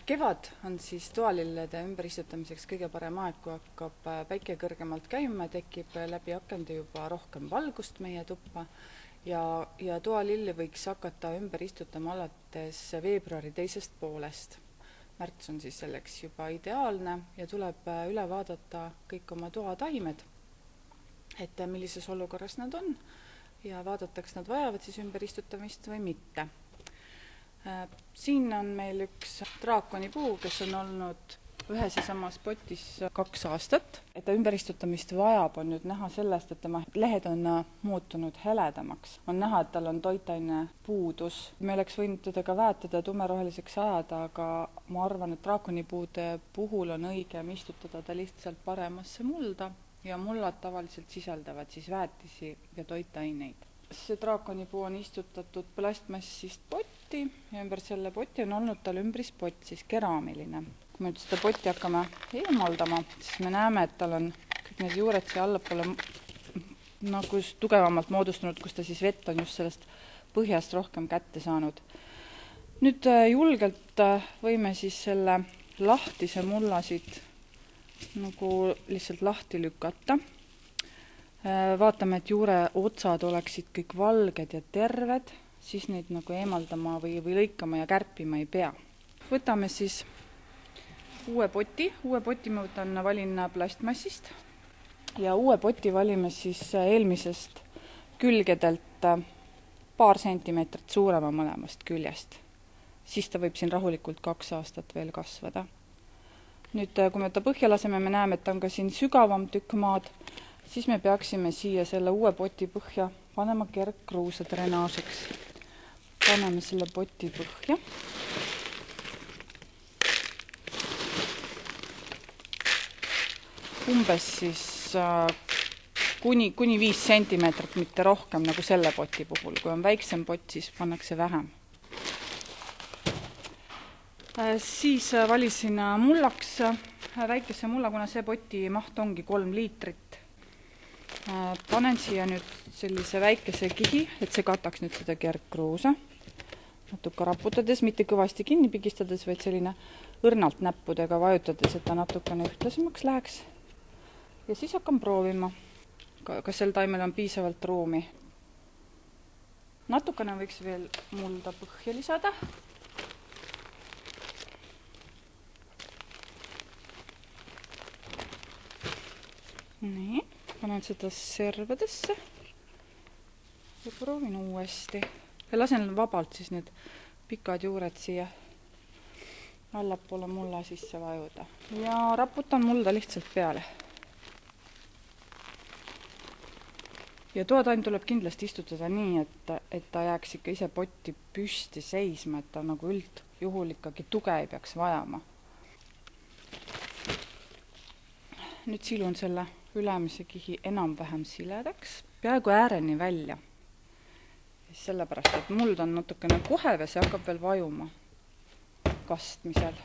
Kevad on siis toalillede ümberistutamiseks kõige parem aeg, kui hakkab päike kõrgemalt käima, tekib läbi akende juba rohkem valgust meie tuppa ja toalilli võiks hakata ümber istutama alates veebruari teisest poolest. Märts on siis selleks juba ideaalne ja tuleb üle vaadata kõik oma toataimed, et millises olukorras nad on ja vaadatakse, nad vajavad siis ümberistutamist või mitte. Siin on meil üks draakonipuu, kes on olnud ühes ja samas potis 2 aastat. Et ta ümberistutamist vajab, on nüüd näha sellest, et tema lehed on muutunud heledamaks. On näha, et tal on toitaine puudus. Me oleks võinud teda ka väetada tumeroheliseks ajada, aga ma arvan, et draakonipuude puhul on õigem istutada ta lihtsalt paremasse mulda ja mullad tavaliselt sisaldavad siis väetisi ja toitaineid. See draakonipuu on istutatud plastmassist potti ja ümber selle poti on olnud tal ümbrispott, siis keraamiline. Kui me nüüd seda potti hakkame eemaldama, siis me näeme, et tal on kõik need juured siia allapoole nagu tugevamalt moodustunud, kus ta siis vett on just sellest põhjast rohkem kätte saanud. Nüüd julgelt võime siis selle lahtise mullasid nagu lihtsalt lahti lükata. Vaatame, et juure otsad oleksid kõik valged ja terved, siis neid nagu eemaldama või lõikama ja kärpima ei pea. Võtame siis uue poti ma valin plastmassist ja uue poti valime siis eelmisest külgedelt paar sentimeetrit suurema mõlemast küljest. Siis ta võib siin rahulikult 2 aastat veel kasvada. Nüüd, kui me ta põhja laseme, me näeme, et ta on ka siin sügavam tükk maad, siis me peaksime siia selle uue poti põhja panema kergkruusa drenaažiks. Paneme selle poti põhja. Umbes siis kuni 5 sentimeetrit, mitte rohkem nagu selle poti puhul. Kui on väiksem pot, siis pannakse vähem. Siis valisin mullaks väikese mulla, kuna see poti maht ongi 3 liitrit. Panen siia nüüd sellise väikese kihi, et see kataks nüüd seda kergkruusa. Natuke raputades, mitte kõvasti kinni pigistades, vaid selline õrnalt näppudega vajutades, et ta natukene ühtlasemaks läheks. Ja siis hakkan proovima, kas sel taimel on piisavalt ruumi. Natukene võiks veel mulda põhja lisada. Nii. Panen seda servadesse ja proovin uuesti. Ja lasen vabalt siis need pikad juured siia allapoole mulla sisse vajuda. Ja raputan mulda lihtsalt peale. Ja toataim tuleb kindlasti istutada nii, et ta jääks ikka ise potti püsti seisma, et ta nagu üldjuhul ikkagi tuge ei peaks vajama. Nüüd silun selle ülemise kihi enam-vähem siledaks, peaaegu ääreni välja. Sellepärast, et muld on natukene kohev ja see hakkab veel vajuma kastmisel.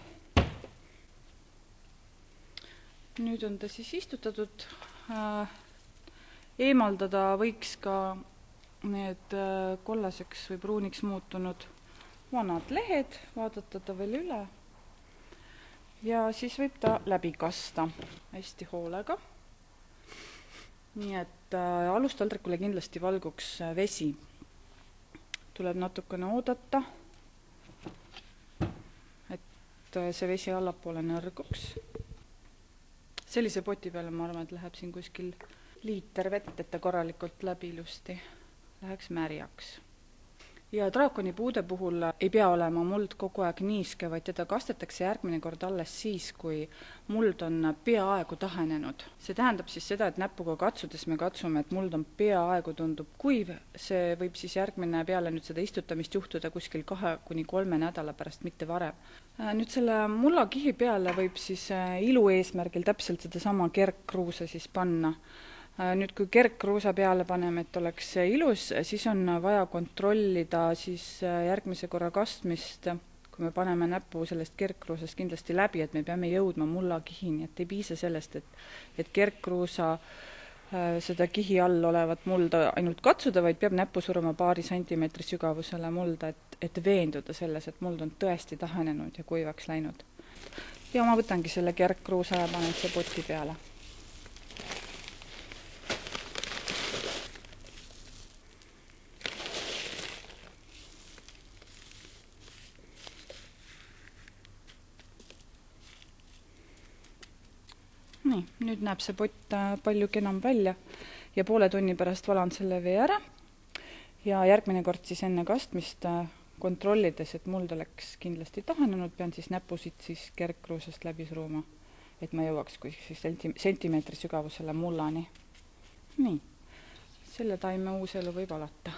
Nüüd on ta siis istutatud. Eemaldada võiks ka need kollaseks või pruuniks muutunud vanad lehed, vaadata ta veel üle. Ja siis võib ta läbi kasta hästi hoolega. Nii et alustaldrikule kindlasti valguks vesi. Tuleb natukene oodata, et see vesi allapoole nõrguks. Sellise poti peale ma arvan, et läheb siin kuskil liiter vett, et ta korralikult läbi ilusti läheks märjaks. Ja draakonipuude puhul ei pea olema muld kogu aeg niiske, vaid teda kastetakse järgmine kord alles siis, kui muld on peaaegu tahenenud. See tähendab siis seda, et näpuga katsudes me katsume, et muld on peaaegu tundub kuiv. See võib siis järgmine peale nüüd seda istutamist juhtuda kuskil 2-3 nädala pärast, mitte varem. Nüüd selle mullakihi peale võib siis ilu eesmärgil täpselt seda sama kergkruusa siis panna. Nüüd, kui kergkruusa peale paneme, et oleks ilus, siis on vaja kontrollida siis järgmise korra kastmist, kui me paneme näpu sellest kergkruusast kindlasti läbi, et me peame jõudma mullakihini, et ei piisa sellest, et kergkruusa seda kihi all olevat mulda ainult katsuda, vaid peab näppu suruma paari sentimeetri sügavusele mulda, et veenduda selles, et muld on tõesti tahenenud ja kuivaks läinud. Ja ma võtangi selle kergkruusa ja panen see poti peale. Nii, nüüd näeb see pott palju kenam välja ja poole tunni pärast valan selle vee ära ja järgmine kord siis enne kastmist kontrollides, et muld oleks kindlasti tahenenud, pean siis näpusid siis kergkruusast läbi suruma, et ma jõuaks kuskil sentimeetri sügavusele mullani. Nii, selle taime uus elu võib alata.